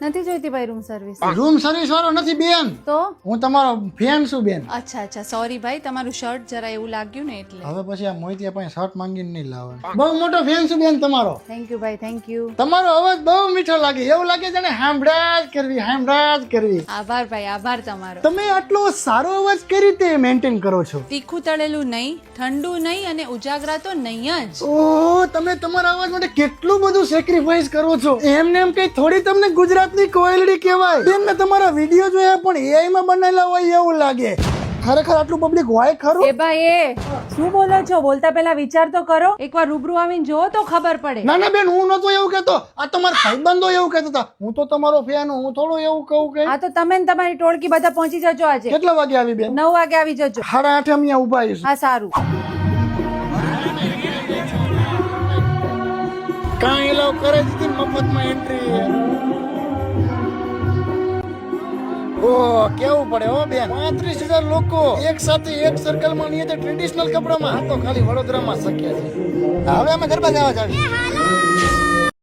નથી જોઈતી ભાઈ રૂમ સર્વિસ. રૂમ સર્વિસ વાળો નથી બેન, તો હું તમારો ફેન છું બેન. અચ્છા અચ્છા સોરી ભાઈ, તમારું શર્ટ જરા એવું લાગ્યું ને એટલે. હવે પછી આ મોહિતિયા પાસે શર્ટ માંગીને નહીં લાવવાનું. બહુ મોટો ફેન છું બેન તમારો. થેન્ક યુ ભાઈ, થેન્ક યુ. તમારો અવાજ બહુ મીઠો લાગે, એવું લાગે જાણે હાંભળા જ કરવી. આભાર ભાઈ, આભાર તમારો. તમે આટલો સારો અવાજ કઈ રીતે મેન્ટેન કરો છો? તીખું તળેલું નહીં, ઠંડુ નહીં અને ઉજાગરા તો નહીં જ. ઓહ, તમે તમારા અવાજ માટે કેટલું બધું સેક્રિફાઈસ કરો છો. એમને એમ કઈ થોડી તમને ગુજરાતની કોયલડી કહેવાય. બેન મેં તમારા વિડીયો જોયા પણ એઆઈ માં બનેલા હોય એવું લાગે. ખરેખર આટલું પબ્લિક હોય ખરું? એ ભાઈ એ શું બોલો છો? બોલતા પહેલા વિચાર તો કરો. એકવાર રૂબરૂ આવીને જોવો તો ખબર પડે. ના ના બેન, હું નતો એવું કહેતો. આ તમારા ભાઈબંધો એવું કહેતા હતા. હું તો તમારો ફેન, હું થોડું એવું કહું કે. હા તો તમે ને તમારી ટોળકી બધા પહોંચી જજો આજે. કેટલા વાગે આવી બેન? 9 વાગે આવી જજો. 8:30 અહીંયા ઉભા આવીશું. હા સારું. કાંઈ એલાવ કરે દીધી મફતમાં એન્ટ્રી. ઓહ, કેવું પડે હો બેન. 35,000 લોકો એક સાથે એક સર્કલમાં નહીં, ટ્રેડિશનલ કપડામાં. આ તો ખાલી વડોદરામાં શક્ય છે. હવે અમે ગરબા ગાવા જાવી.